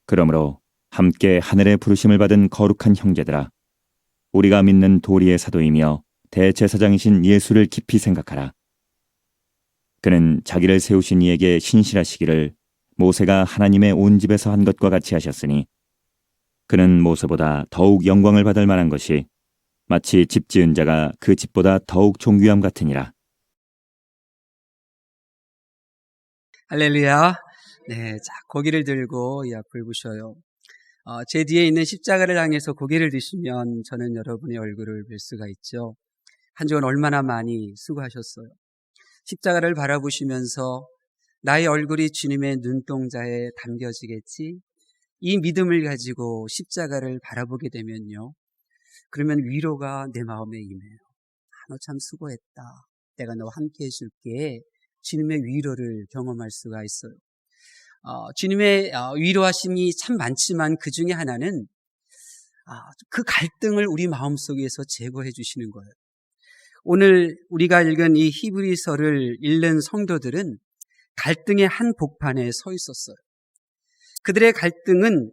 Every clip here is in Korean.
그러므로 함께 하늘의 부르심을 받은 거룩한 형제들아, 우리가 믿는 도리의 사도이며 대제사장이신 예수를 깊이 생각하라. 그는 자기를 세우신 이에게 신실하시기를 모세가 하나님의 온 집에서 한 것과 같이 하셨으니, 그는 모세보다 더욱 영광을 받을 만한 것이 마치 집 지은 자가 그 집보다 더욱 존귀함 같으니라. 할렐루야. 네, 자, 고개를 들고 이 앞을 보셔요. 제 뒤에 있는 십자가를 향해서 고개를 드시면 저는 여러분의 얼굴을 뵐 수가 있죠. 한 주간 얼마나 많이 수고하셨어요. 십자가를 바라보시면서 나의 얼굴이 주님의 눈동자에 담겨지겠지? 이 믿음을 가지고 십자가를 바라보게 되면요, 그러면 위로가 내 마음에 임해요. 너 참 수고했다. 내가 너와 함께 해줄게. 주님의 위로를 경험할 수가 있어요. 주님의 위로하심이 참 많지만 그 중에 하나는 그 갈등을 우리 마음속에서 제거해 주시는 거예요. 오늘 우리가 읽은 이 히브리서를 읽는 성도들은 갈등의 한 복판에 서 있었어요. 그들의 갈등은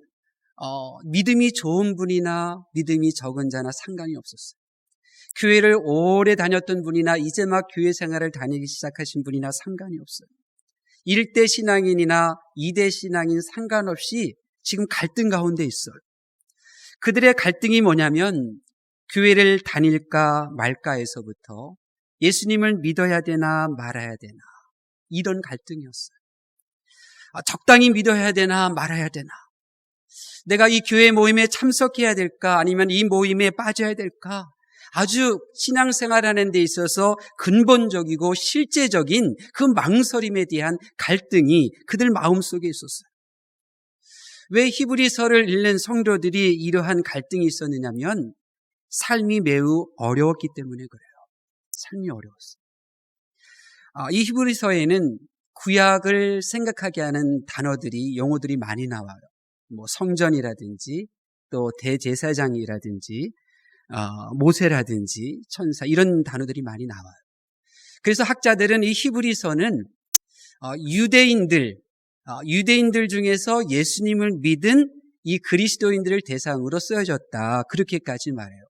믿음이 좋은 분이나 믿음이 적은 자나 상관이 없었어요. 교회를 오래 다녔던 분이나 이제 막 교회 생활을 다니기 시작하신 분이나 상관이 없어요. 1대 신앙인이나 2대 신앙인 상관없이 지금 갈등 가운데 있어요. 그들의 갈등이 뭐냐면 교회를 다닐까 말까에서부터 예수님을 믿어야 되나 말아야 되나, 이런 갈등이었어요. 적당히 믿어야 되나 말아야 되나, 내가 이 교회 모임에 참석해야 될까 아니면 이 모임에 빠져야 될까, 아주 신앙생활하는 데 있어서 근본적이고 실제적인 그 망설임에 대한 갈등이 그들 마음속에 있었어요. 왜 히브리서를 읽는 성도들이 이러한 갈등이 있었느냐면 삶이 매우 어려웠기 때문에 그래요. 삶이 어려웠어요. 이 히브리서에는 구약을 생각하게 하는 단어들이, 용어들이 많이 나와요. 성전이라든지 또 대제사장이라든지 모세라든지 천사, 이런 단어들이 많이 나와요. 그래서 학자들은 이 히브리서는 유대인들 중에서 예수님을 믿은 이 그리스도인들을 대상으로 쓰여졌다, 그렇게까지 말해요.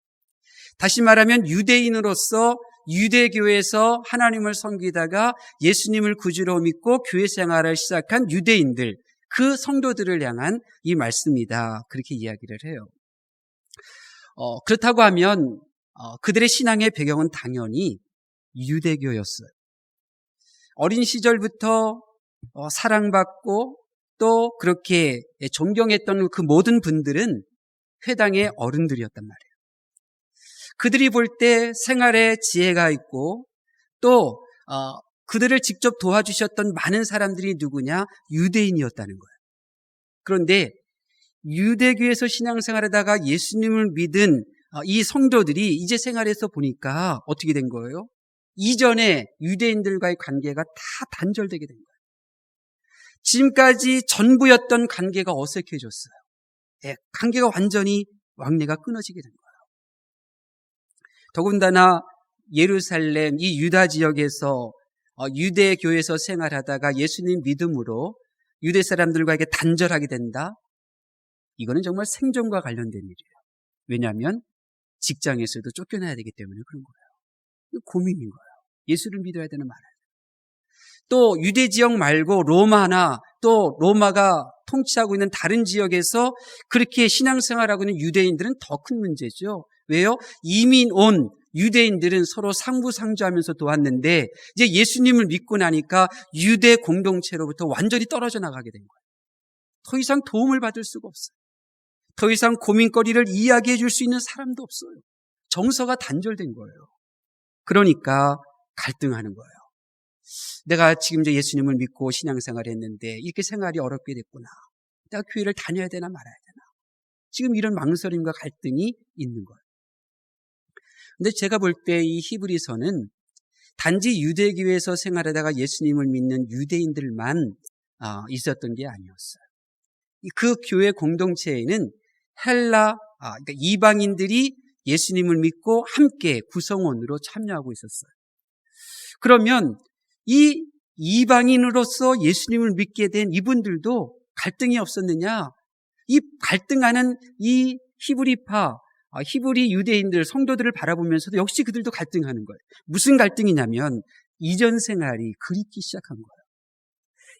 다시 말하면 유대인으로서 유대교에서 하나님을 섬기다가 예수님을 구주로 믿고 교회 생활을 시작한 유대인들, 그 성도들을 향한 이 말씀이다, 그렇게 이야기를 해요. 그렇다고 하면 그들의 신앙의 배경은 당연히 유대교였어요. 어린 시절부터 사랑받고 또 그렇게 존경했던 그 모든 분들은 회당의 어른들이었단 말이에요. 그들이 볼 때 생활에 지혜가 있고 또 그들을 직접 도와주셨던 많은 사람들이 누구냐? 유대인이었다는 거예요. 그런데 유대교에서 신앙생활하다가 예수님을 믿은 이 성도들이 이제 생활에서 보니까 어떻게 된 거예요? 이전에 유대인들과의 관계가 다 단절되게 된 거예요. 지금까지 전부였던 관계가 어색해졌어요. 관계가 완전히 왕래가 끊어지게 된 거예요. 더군다나 예루살렘, 이 유다 지역에서 유대교에서 생활하다가 예수님 믿음으로 유대 사람들과에게 단절하게 된다? 이거는 정말 생존과 관련된 일이에요. 왜냐하면 직장에서도 쫓겨나야 되기 때문에 그런 거예요. 고민인 거예요. 예수를 믿어야 되는 말이에요. 또 유대 지역 말고 로마나 또 로마가 통치하고 있는 다른 지역에서 그렇게 신앙생활하고 있는 유대인들은 더 큰 문제죠. 왜요? 이민 온 유대인들은 서로 상부상조하면서 도왔는데 이제 예수님을 믿고 나니까 유대 공동체로부터 완전히 떨어져 나가게 된 거예요. 더 이상 도움을 받을 수가 없어요. 더 이상 고민거리를 이야기해 줄 수 있는 사람도 없어요. 정서가 단절된 거예요. 그러니까 갈등하는 거예요. 내가 지금 이제 예수님을 믿고 신앙생활을 했는데 이렇게 생활이 어렵게 됐구나. 내가 교회를 다녀야 되나 말아야 되나. 지금 이런 망설임과 갈등이 있는 거예요. 근데 제가 볼 때 이 히브리서는 단지 유대교에서 생활하다가 예수님을 믿는 유대인들만 있었던 게 아니었어요. 그 교회 공동체에는 그러니까 이방인들이 예수님을 믿고 함께 구성원으로 참여하고 있었어요. 그러면 이 이방인으로서 예수님을 믿게 된 이분들도 갈등이 없었느냐? 이 갈등하는 이 히브리파, 히브리 유대인들, 성도들을 바라보면서도 역시 그들도 갈등하는 거예요. 무슨 갈등이냐면 이전 생활이 그립기 시작한 거예요.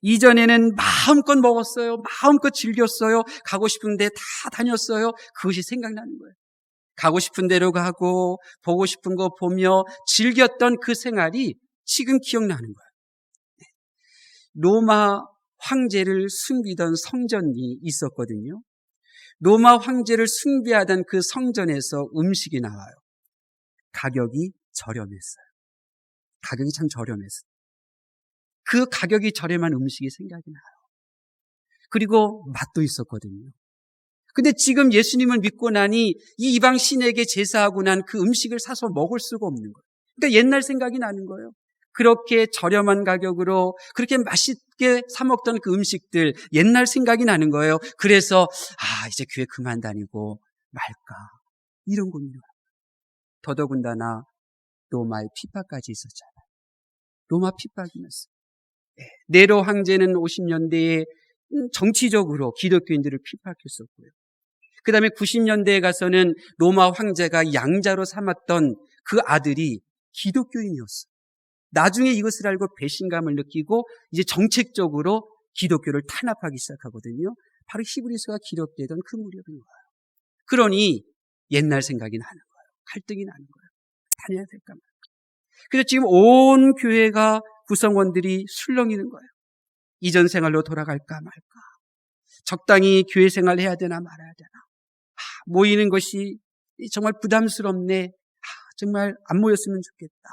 이전에는 마음껏 먹었어요. 마음껏 즐겼어요. 가고 싶은데 다 다녔어요. 그것이 생각나는 거예요. 가고 싶은 대로 가고 보고 싶은 거 보며 즐겼던 그 생활이 지금 기억나는 거예요. 로마 황제를 숭비던 성전이 있었거든요. 로마 황제를 숭배하던 그 성전에서 음식이 나와요. 가격이 저렴했어요. 가격이 참 저렴했어요. 그 가격이 저렴한 음식이 생각이 나요. 그리고 맛도 있었거든요. 근데 지금 예수님을 믿고 나니 이 이방 신에게 제사하고 난 그 음식을 사서 먹을 수가 없는 거예요. 그러니까 옛날 생각이 나는 거예요. 그렇게 저렴한 가격으로 그렇게 맛있게 사 먹던 그 음식들, 옛날 생각이 나는 거예요. 그래서 이제 교회 그만 다니고 말까, 이런 고민을 합니다. 더더군다나 로마의 핍박까지 있었잖아요. 로마 핍박이었어요. 네로 황제는 50년대에 정치적으로 기독교인들을 핍박했었고요. 그 다음에 90년대에 가서는 로마 황제가 양자로 삼았던 그 아들이 기독교인이었어요. 나중에 이것을 알고 배신감을 느끼고 이제 정책적으로 기독교를 탄압하기 시작하거든요. 바로 히브리서가 기록되던 그 무렵인 거예요. 그러니 옛날 생각이 나는 거예요. 갈등이 나는 거예요. 다녀야 될까 말까. 그래서 지금 온 교회가 구성원들이 술렁이는 거예요. 이전 생활로 돌아갈까 말까. 적당히 교회 생활을 해야 되나 말아야 되나. 모이는 것이 정말 부담스럽네. 정말 안 모였으면 좋겠다.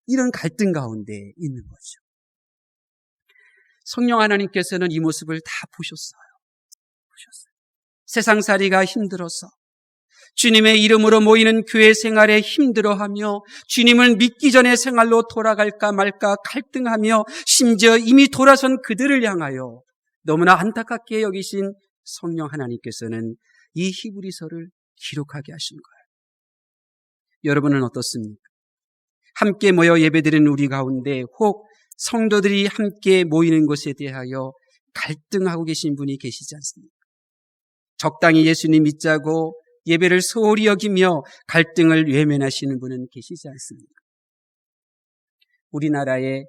이런 갈등 가운데 있는 거죠. 성령 하나님께서는 이 모습을 다 보셨어요. 세상살이가 힘들어서 주님의 이름으로 모이는 교회 생활에 힘들어하며 주님을 믿기 전에 생활로 돌아갈까 말까 갈등하며 심지어 이미 돌아선 그들을 향하여 너무나 안타깝게 여기신 성령 하나님께서는 이 히브리서를 기록하게 하신 거예요. 여러분은 어떻습니까? 함께 모여 예배드리는 우리 가운데 혹 성도들이 함께 모이는 것에 대하여 갈등하고 계신 분이 계시지 않습니까? 적당히 예수님 믿자고 예배를 소홀히 여기며 갈등을 외면하시는 분은 계시지 않습니까? 우리나라에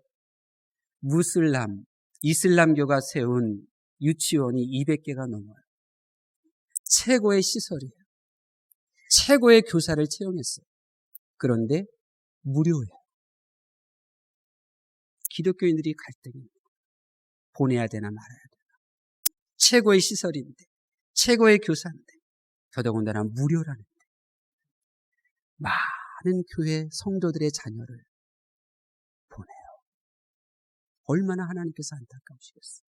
이슬람교가 세운 유치원이 200개가 넘어요. 최고의 시설이에요. 최고의 교사를 채용했어요. 그런데 무료예요. 기독교인들이 갈등이 보내야 되나 말아야 되나. 최고의 시설인데, 최고의 교사인데, 더더군다나 무료라는데 많은 교회 성도들의 자녀를 보내요. 얼마나 하나님께서 안타까우시겠어요.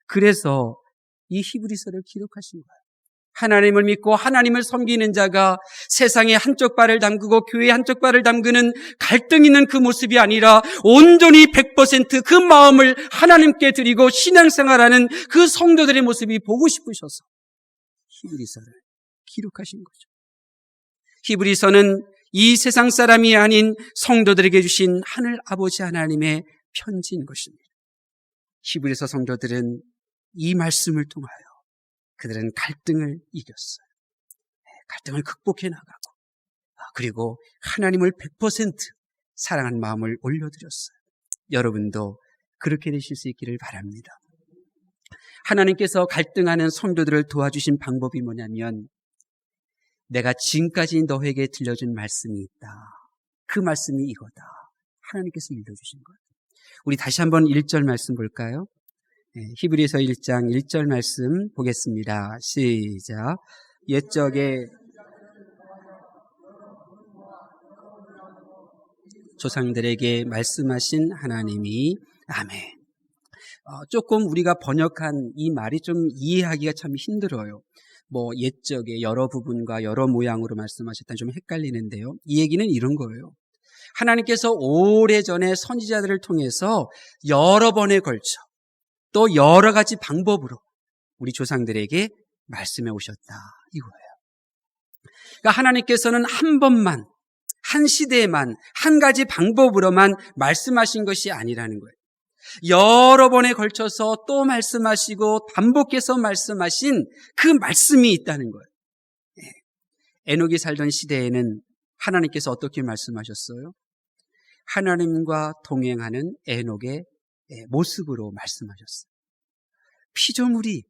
그래서 이 히브리서를 기록하신 거예요. 하나님을 믿고 하나님을 섬기는 자가 세상에 한쪽 발을 담그고 교회에 한쪽 발을 담그는 갈등 있는 그 모습이 아니라 온전히 100% 그 마음을 하나님께 드리고 신앙생활하는 그 성도들의 모습이 보고 싶으셔서 히브리서를 기록하신 거죠. 히브리서는 이 세상 사람이 아닌 성도들에게 주신 하늘 아버지 하나님의 편지인 것입니다. 히브리서 성도들은 이 말씀을 통하여 그들은 갈등을 이겼어요. 갈등을 극복해 나가고 그리고 하나님을 100% 사랑한 마음을 올려드렸어요. 여러분도 그렇게 되실 수 있기를 바랍니다. 하나님께서 갈등하는 성도들을 도와주신 방법이 뭐냐면 내가 지금까지 너에게 들려준 말씀이 있다. 그 말씀이 이거다. 하나님께서 읽어주신 거예요. 우리 다시 한번 1절 말씀 볼까요? 히브리서 1장 1절 말씀 보겠습니다. 시작. 옛적에 조상들에게 말씀하신 하나님이 아멘. 조금 우리가 번역한 이 말이 좀 이해하기가 참 힘들어요. 옛적에 여러 부분과 여러 모양으로 말씀하셨다니 좀 헷갈리는데요. 이 얘기는 이런 거예요. 하나님께서 오래전에 선지자들을 통해서 여러 번에 걸쳐 또 여러 가지 방법으로 우리 조상들에게 말씀해 오셨다 이거예요. 그러니까 하나님께서는 한 번만, 한 시대에만, 한 가지 방법으로만 말씀하신 것이 아니라는 거예요. 여러 번에 걸쳐서 또 말씀하시고 반복해서 말씀하신 그 말씀이 있다는 거예요. 에녹이 살던 시대에는 하나님께서 어떻게 말씀하셨어요? 하나님과 동행하는 에녹의 모습으로 말씀하셨어요. 피조물이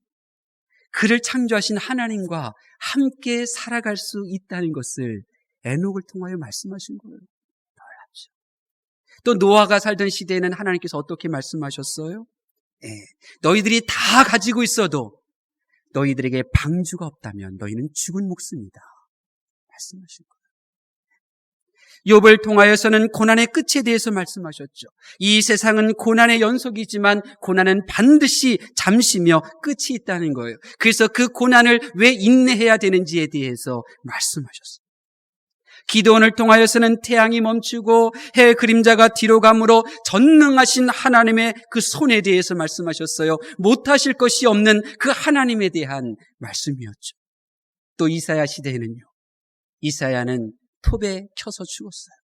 그를 창조하신 하나님과 함께 살아갈 수 있다는 것을 에녹을 통하여 말씀하신 거예요. 놀랍죠. 또 노아가 살던 시대에는 하나님께서 어떻게 말씀하셨어요? 너희들이 다 가지고 있어도 너희들에게 방주가 없다면 너희는 죽은 목숨이다 말씀하신 거예요. 욥을 통하여서는 고난의 끝에 대해서 말씀하셨죠. 이 세상은 고난의 연속이지만 고난은 반드시 잠시며 끝이 있다는 거예요. 그래서 그 고난을 왜 인내해야 되는지에 대해서 말씀하셨어요. 기드온을 통하여서는 태양이 멈추고 해 그림자가 뒤로 가므로 전능하신 하나님의 그 손에 대해서 말씀하셨어요. 못하실 것이 없는 그 하나님에 대한 말씀이었죠. 또 이사야 시대에는요. 이사야는 톱에 켜서 죽었어요.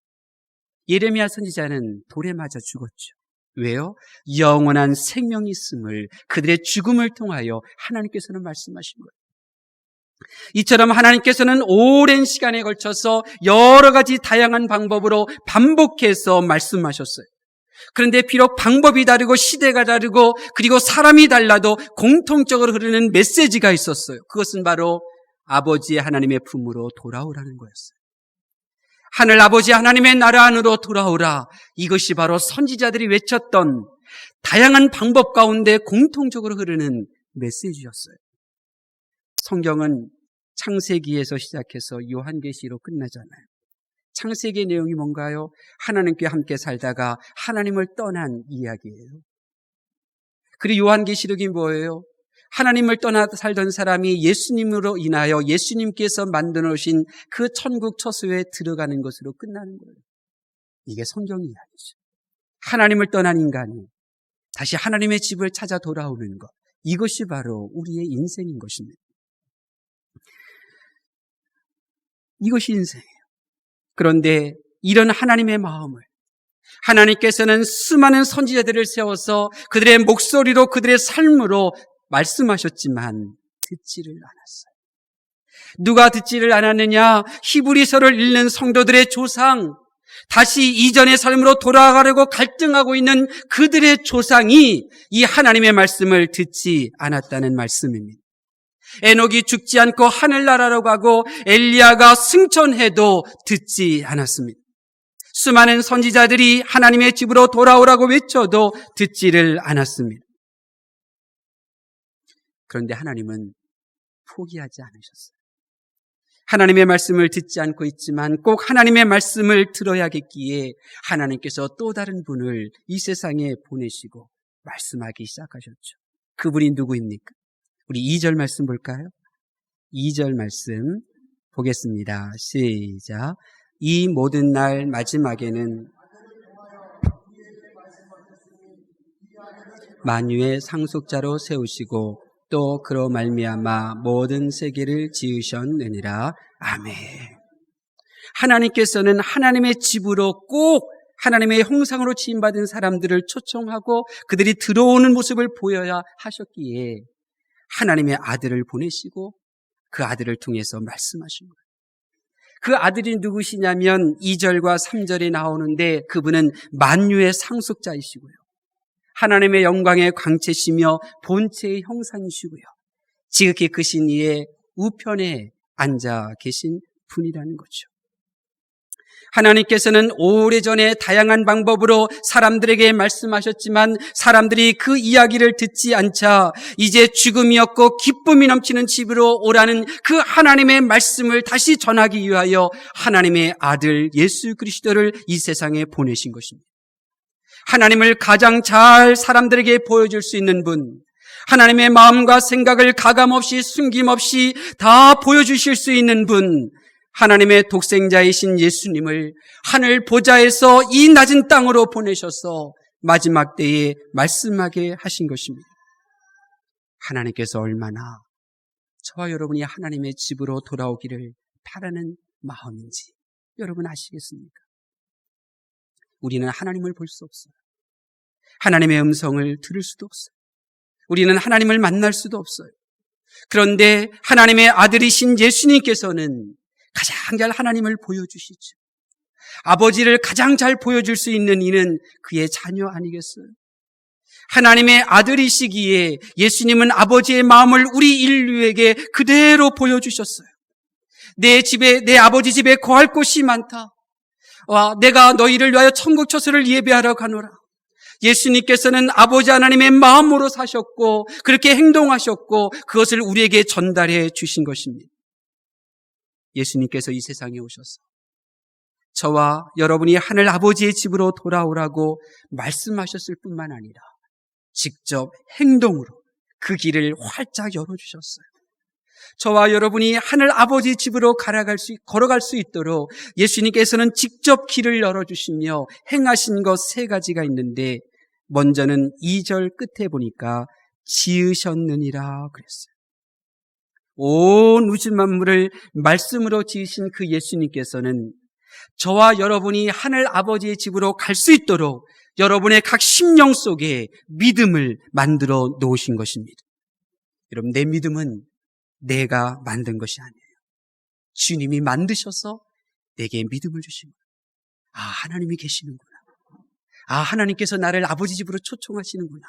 예레미야 선지자는 돌에 맞아 죽었죠. 왜요? 영원한 생명이 있음을 그들의 죽음을 통하여 하나님께서는 말씀하신 거예요. 이처럼 하나님께서는 오랜 시간에 걸쳐서 여러 가지 다양한 방법으로 반복해서 말씀하셨어요. 그런데 비록 방법이 다르고 시대가 다르고 그리고 사람이 달라도 공통적으로 흐르는 메시지가 있었어요. 그것은 바로 아버지의 하나님의 품으로 돌아오라는 거였어요. 하늘 아버지 하나님의 나라 안으로 돌아오라. 이것이 바로 선지자들이 외쳤던 다양한 방법 가운데 공통적으로 흐르는 메시지였어요. 성경은 창세기에서 시작해서 요한계시로 끝나잖아요. 창세기의 내용이 뭔가요? 하나님께 함께 살다가 하나님을 떠난 이야기예요. 그리고 요한계시록이 뭐예요? 하나님을 떠나 살던 사람이 예수님으로 인하여 예수님께서 만들어 놓으신 그 천국 처소에 들어가는 것으로 끝나는 거예요. 이게 성경 이야기죠. 하나님을 떠난 인간이 다시 하나님의 집을 찾아 돌아오는 것. 이것이 바로 우리의 인생인 것입니다. 이것이 인생이에요. 그런데 이런 하나님의 마음을 하나님께서는 수많은 선지자들을 세워서 그들의 목소리로 그들의 삶으로 말씀하셨지만 듣지를 않았어요. 누가 듣지를 않았느냐? 히브리서를 읽는 성도들의 조상, 다시 이전의 삶으로 돌아가려고 갈등하고 있는 그들의 조상이 이 하나님의 말씀을 듣지 않았다는 말씀입니다. 에녹이 죽지 않고 하늘나라로 가고 엘리야가 승천해도 듣지 않았습니다. 수많은 선지자들이 하나님의 집으로 돌아오라고 외쳐도 듣지를 않았습니다. 그런데 하나님은 포기하지 않으셨어요. 하나님의 말씀을 듣지 않고 있지만 꼭 하나님의 말씀을 들어야겠기에 하나님께서 또 다른 분을 이 세상에 보내시고 말씀하기 시작하셨죠. 그분이 누구입니까? 우리 2절 말씀 볼까요? 2절 말씀 보겠습니다. 시작. 이 모든 날 마지막에는 만유의 상속자로 세우시고 또 그로 말미암아 모든 세계를 지으셨느니라. 아멘. 하나님께서는 하나님의 집으로 꼭 하나님의 형상으로 지음받은 사람들을 초청하고 그들이 들어오는 모습을 보여야 하셨기에 하나님의 아들을 보내시고 그 아들을 통해서 말씀하신 거예요. 그 아들이 누구시냐면 2절과 3절에 나오는데 그분은 만유의 상속자이시고요. 하나님의 영광의 광채시며 본체의 형상이시고요. 지극히 크신 이의 우편에 앉아 계신 분이라는 거죠. 하나님께서는 오래전에 다양한 방법으로 사람들에게 말씀하셨지만 사람들이 그 이야기를 듣지 않자 이제 죽음이 없고 기쁨이 넘치는 집으로 오라는 그 하나님의 말씀을 다시 전하기 위하여 하나님의 아들 예수 그리스도를 이 세상에 보내신 것입니다. 하나님을 가장 잘 사람들에게 보여줄 수 있는 분, 하나님의 마음과 생각을 가감없이 숨김없이 다 보여주실 수 있는 분, 하나님의 독생자이신 예수님을 하늘 보좌에서 이 낮은 땅으로 보내셔서 마지막 때에 말씀하게 하신 것입니다. 하나님께서 얼마나 저와 여러분이 하나님의 집으로 돌아오기를 바라는 마음인지 여러분 아시겠습니까? 우리는 하나님을 볼 수 없어요. 하나님의 음성을 들을 수도 없어요. 우리는 하나님을 만날 수도 없어요. 그런데 하나님의 아들이신 예수님께서는 가장 잘 하나님을 보여주시죠. 아버지를 가장 잘 보여줄 수 있는 이는 그의 자녀 아니겠어요? 하나님의 아들이시기에 예수님은 아버지의 마음을 우리 인류에게 그대로 보여주셨어요. 내 아버지 집에 거할 곳이 많다. 내가 너희를 위하여 천국 처소를 예배하러 가노라. 예수님께서는 아버지 하나님의 마음으로 사셨고 그렇게 행동하셨고 그것을 우리에게 전달해 주신 것입니다. 예수님께서 이 세상에 오셔서 저와 여러분이 하늘 아버지의 집으로 돌아오라고 말씀하셨을 뿐만 아니라 직접 행동으로 그 길을 활짝 열어주셨어요. 저와 여러분이 하늘 아버지 집으로 걸어갈 수 있도록 예수님께서는 직접 길을 열어주시며 행하신 것 세 가지가 있는데 먼저는 2절 끝에 보니까 지으셨느니라 그랬어요. 온 우주 만물을 말씀으로 지으신 그 예수님께서는 저와 여러분이 하늘 아버지의 집으로 갈 수 있도록 여러분의 각 심령 속에 믿음을 만들어 놓으신 것입니다. 여러분, 내 믿음은 내가 만든 것이 아니에요. 주님이 만드셔서 내게 믿음을 주신 거예요. 하나님이 계시는구나. 하나님께서 나를 아버지 집으로 초청하시는구나.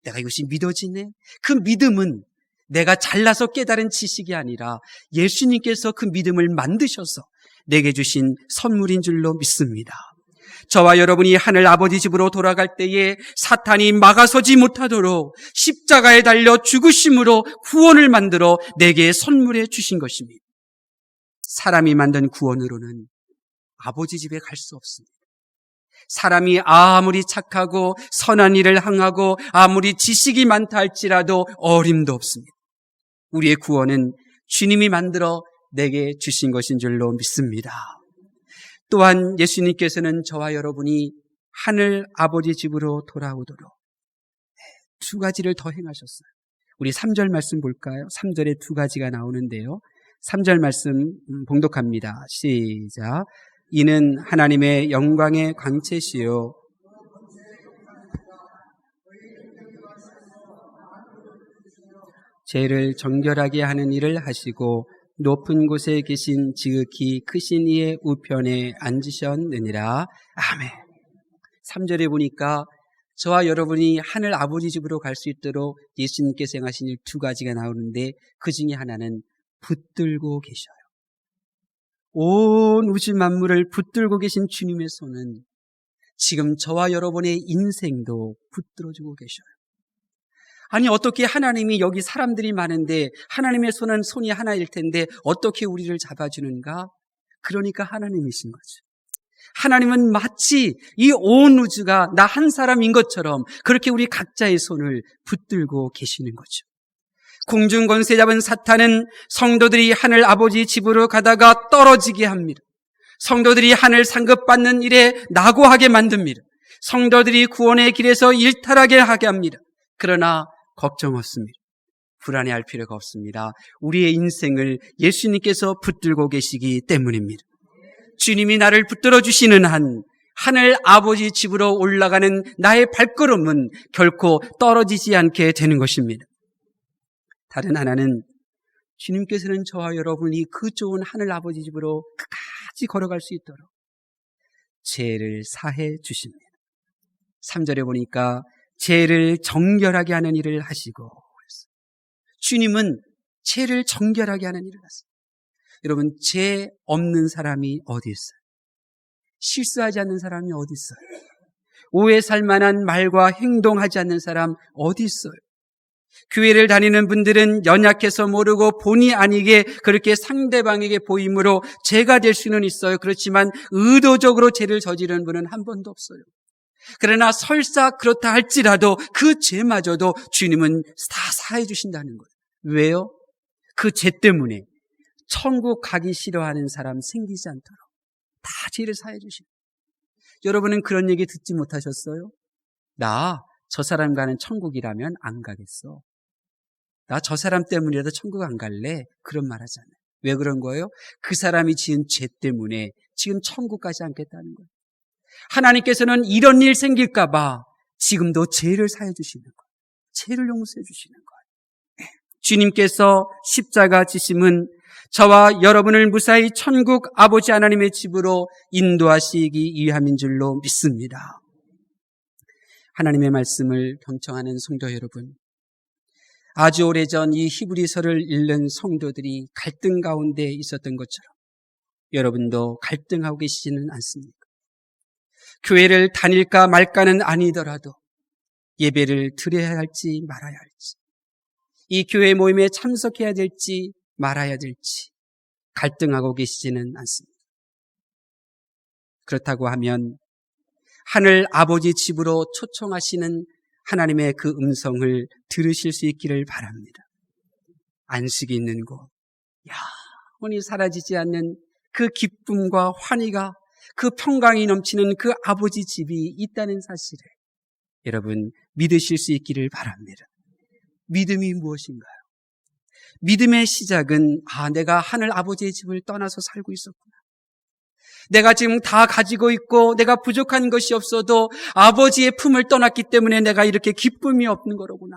내가 이것이 믿어지네. 그 믿음은 내가 잘나서 깨달은 지식이 아니라 예수님께서 그 믿음을 만드셔서 내게 주신 선물인 줄로 믿습니다. 저와 여러분이 하늘 아버지 집으로 돌아갈 때에 사탄이 막아서지 못하도록 십자가에 달려 죽으심으로 구원을 만들어 내게 선물해 주신 것입니다. 사람이 만든 구원으로는 아버지 집에 갈 수 없습니다. 사람이 아무리 착하고 선한 일을 행하고 아무리 지식이 많다 할지라도 어림도 없습니다. 우리의 구원은 주님이 만들어 내게 주신 것인 줄로 믿습니다. 또한 예수님께서는 저와 여러분이 하늘 아버지 집으로 돌아오도록 두 가지를 더 행하셨어요. 우리 3절 말씀 볼까요? 3절에 두 가지가 나오는데요. 3절 말씀 봉독합니다. 시작. 이는 하나님의 영광의 광채시요 죄를 정결하게 하는 일을 하시고 높은 곳에 계신 지극히 크신 이의 우편에 앉으셨느니라. 아멘. 3절에 보니까 저와 여러분이 하늘 아버지 집으로 갈 수 있도록 예수님께서 행하신 일 두 가지가 나오는데 그 중에 하나는 붙들고 계셔요. 온 우주 만물을 붙들고 계신 주님의 손은 지금 저와 여러분의 인생도 붙들어주고 계셔요. 아니, 어떻게 하나님이 여기 사람들이 많은데 하나님의 손은 손이 하나일 텐데 어떻게 우리를 잡아주는가? 그러니까 하나님이신 거죠. 하나님은 마치 이 온 우주가 나 한 사람인 것처럼 그렇게 우리 각자의 손을 붙들고 계시는 거죠. 공중 권세 잡은 사탄은 성도들이 하늘 아버지 집으로 가다가 떨어지게 합니다. 성도들이 하늘 상급받는 일에 낙오하게 만듭니다. 성도들이 구원의 길에서 일탈하게 하게 합니다. 그러나 걱정 없습니다. 불안해할 필요가 없습니다. 우리의 인생을 예수님께서 붙들고 계시기 때문입니다. 주님이 나를 붙들어 주시는 한 하늘 아버지 집으로 올라가는 나의 발걸음은 결코 떨어지지 않게 되는 것입니다. 다른 하나는 주님께서는 저와 여러분이 그 좋은 하늘 아버지 집으로 끝까지 걸어갈 수 있도록 죄를 사해 주십니다. 3절에 보니까 죄를 정결하게 하는 일을 하시고, 주님은 죄를 정결하게 하는 일을 하세요. 여러분, 죄 없는 사람이 어디 있어요? 실수하지 않는 사람이 어디 있어요? 오해 살 만한 말과 행동하지 않는 사람 어디 있어요? 교회를 다니는 분들은 연약해서 모르고 본의 아니게 그렇게 상대방에게 보임으로 죄가 될 수는 있어요. 그렇지만 의도적으로 죄를 저지르는 분은 한 번도 없어요. 그러나 설사 그렇다 할지라도 그 죄마저도 주님은 다 사해 주신다는 거예요. 왜요? 그 죄 때문에 천국 가기 싫어하는 사람 생기지 않도록 다 죄를 사해 주시고. 여러분은 그런 얘기 듣지 못하셨어요? 나 저 사람 가는 천국이라면 안 가겠어. 나 저 사람 때문이라도 천국 안 갈래. 그런 말 하잖아요. 왜 그런 거예요? 그 사람이 지은 죄 때문에 지금 천국 가지 않겠다는 거예요. 하나님께서는 이런 일 생길까 봐 지금도 죄를 사해 주시는 거예요. 죄를 용서해 주시는 거예요. 주님께서 십자가 지심은 저와 여러분을 무사히 천국 아버지 하나님의 집으로 인도하시기 위함인 줄로 믿습니다. 하나님의 말씀을 경청하는 성도 여러분, 아주 오래전 이 히브리서를 읽는 성도들이 갈등 가운데 있었던 것처럼 여러분도 갈등하고 계시지는 않습니까? 교회를 다닐까 말까는 아니더라도 예배를 드려야 할지 말아야 할지, 이 교회 모임에 참석해야 될지 말아야 될지 갈등하고 계시지는 않습니다. 그렇다고 하면 하늘 아버지 집으로 초청하시는 하나님의 그 음성을 들으실 수 있기를 바랍니다. 안식이 있는 곳, 영원히 사라지지 않는 그 기쁨과 환희가, 그 평강이 넘치는 그 아버지 집이 있다는 사실을 여러분 믿으실 수 있기를 바랍니다. 믿음이 무엇인가요? 믿음의 시작은 내가 하늘 아버지의 집을 떠나서 살고 있었구나. 내가 지금 다 가지고 있고 내가 부족한 것이 없어도 아버지의 품을 떠났기 때문에 내가 이렇게 기쁨이 없는 거로구나.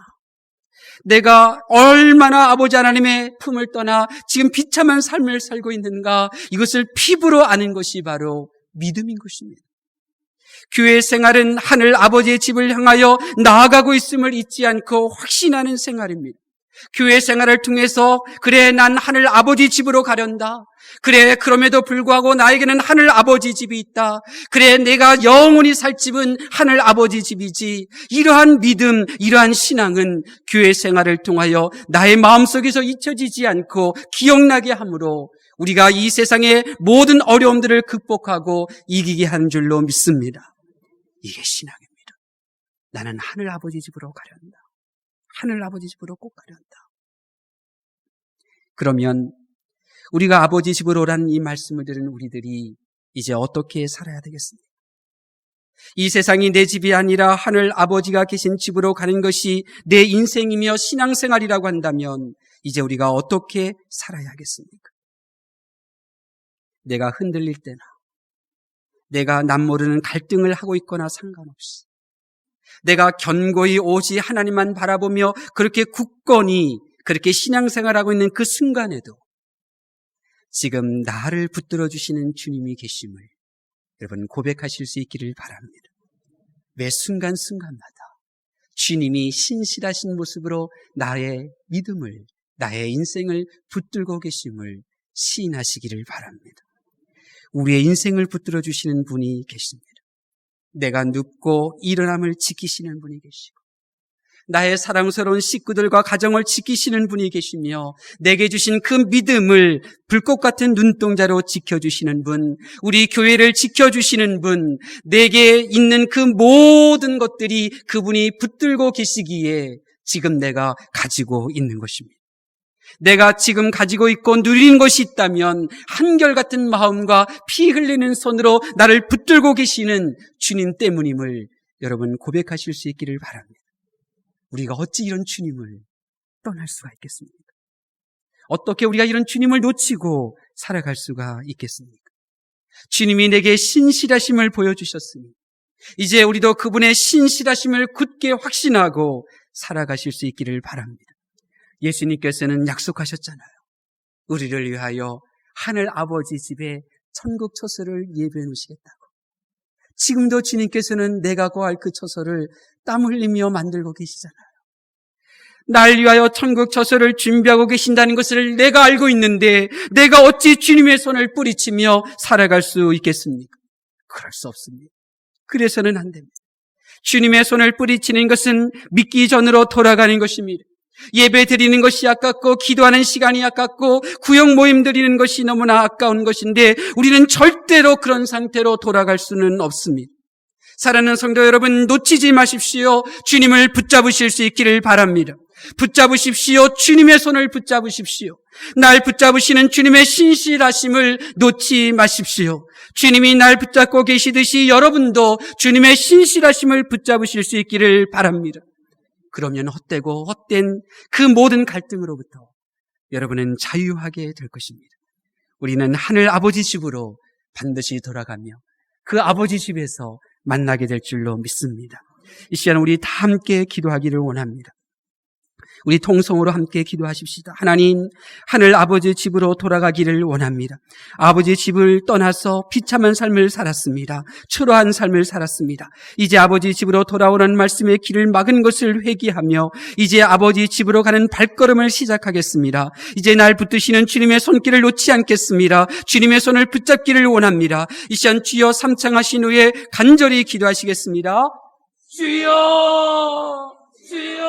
내가 얼마나 아버지 하나님의 품을 떠나 지금 비참한 삶을 살고 있는가, 이것을 피부로 아는 것이 바로 믿음인 것입니다. 교회 생활은 하늘 아버지의 집을 향하여 나아가고 있음을 잊지 않고 확신하는 생활입니다. 교회 생활을 통해서 그래 난 하늘 아버지 집으로 가련다. 그래 그럼에도 불구하고 나에게는 하늘 아버지 집이 있다. 그래 내가 영원히 살 집은 하늘 아버지 집이지. 이러한 믿음, 이러한 신앙은 교회 생활을 통하여 나의 마음속에서 잊혀지지 않고 기억나게 함으로 우리가 이 세상의 모든 어려움들을 극복하고 이기게 하는 줄로 믿습니다. 이게 신앙입니다. 나는 하늘 아버지 집으로 가련다. 하늘 아버지 집으로 꼭 가련다. 그러면 우리가 아버지 집으로 오라는 이 말씀을 들은 우리들이 이제 어떻게 살아야 되겠습니까? 이 세상이 내 집이 아니라 하늘 아버지가 계신 집으로 가는 것이 내 인생이며 신앙생활이라고 한다면 이제 우리가 어떻게 살아야 하겠습니까? 내가 흔들릴 때나 내가 남 모르는 갈등을 하고 있거나 상관없이 내가 견고히 오직 하나님만 바라보며 그렇게 굳건히 그렇게 신앙생활하고 있는 그 순간에도 지금 나를 붙들어 주시는 주님이 계심을 여러분 고백하실 수 있기를 바랍니다. 매 순간순간마다 주님이 신실하신 모습으로 나의 믿음을, 나의 인생을 붙들고 계심을 시인하시기를 바랍니다. 우리의 인생을 붙들어 주시는 분이 계십니다. 내가 눕고 일어남을 지키시는 분이 계시고 나의 사랑스러운 식구들과 가정을 지키시는 분이 계시며 내게 주신 그 믿음을 불꽃 같은 눈동자로 지켜주시는 분, 우리 교회를 지켜주시는 분, 내게 있는 그 모든 것들이 그분이 붙들고 계시기에 지금 내가 가지고 있는 것입니다. 내가 지금 가지고 있고 누리는 것이 있다면 한결같은 마음과 피 흘리는 손으로 나를 붙들고 계시는 주님 때문임을 여러분 고백하실 수 있기를 바랍니다. 우리가 어찌 이런 주님을 떠날 수가 있겠습니까? 어떻게 우리가 이런 주님을 놓치고 살아갈 수가 있겠습니까? 주님이 내게 신실하심을 보여주셨으니 이제 우리도 그분의 신실하심을 굳게 확신하고 살아가실 수 있기를 바랍니다. 예수님께서는 약속하셨잖아요. 우리를 위하여 하늘 아버지 집에 천국 처소를 예배해 놓으시겠다고. 지금도 주님께서는 내가 거할 그 처소를 땀 흘리며 만들고 계시잖아요. 날 위하여 천국 처소를 준비하고 계신다는 것을 내가 알고 있는데 내가 어찌 주님의 손을 뿌리치며 살아갈 수 있겠습니까? 그럴 수 없습니다. 그래서는 안 됩니다. 주님의 손을 뿌리치는 것은 믿기 전으로 돌아가는 것입니다. 예배 드리는 것이 아깝고 기도하는 시간이 아깝고 구역 모임 드리는 것이 너무나 아까운 것인데 우리는 절대로 그런 상태로 돌아갈 수는 없습니다. 사랑하는 성도 여러분, 놓치지 마십시오. 주님을 붙잡으실 수 있기를 바랍니다. 붙잡으십시오. 주님의 손을 붙잡으십시오. 날 붙잡으시는 주님의 신실하심을 놓지 마십시오. 주님이 날 붙잡고 계시듯이 여러분도 주님의 신실하심을 붙잡으실 수 있기를 바랍니다. 그러면 헛되고 헛된 그 모든 갈등으로부터 여러분은 자유하게 될 것입니다. 우리는 하늘 아버지 집으로 반드시 돌아가며 그 아버지 집에서 만나게 될 줄로 믿습니다. 이 시간 우리 다 함께 기도하기를 원합니다. 우리 통성으로 함께 기도하십시다. 하나님, 하늘 아버지 집으로 돌아가기를 원합니다. 아버지 집을 떠나서 비참한 삶을 살았습니다. 초라한 삶을 살았습니다. 이제 아버지 집으로 돌아오는 말씀의 길을 막은 것을 회개하며 이제 아버지 집으로 가는 발걸음을 시작하겠습니다. 이제 날 붙드시는 주님의 손길을 놓지 않겠습니다. 주님의 손을 붙잡기를 원합니다. 이 시간 주여 삼창하신 후에 간절히 기도하시겠습니다. 주여, 주여.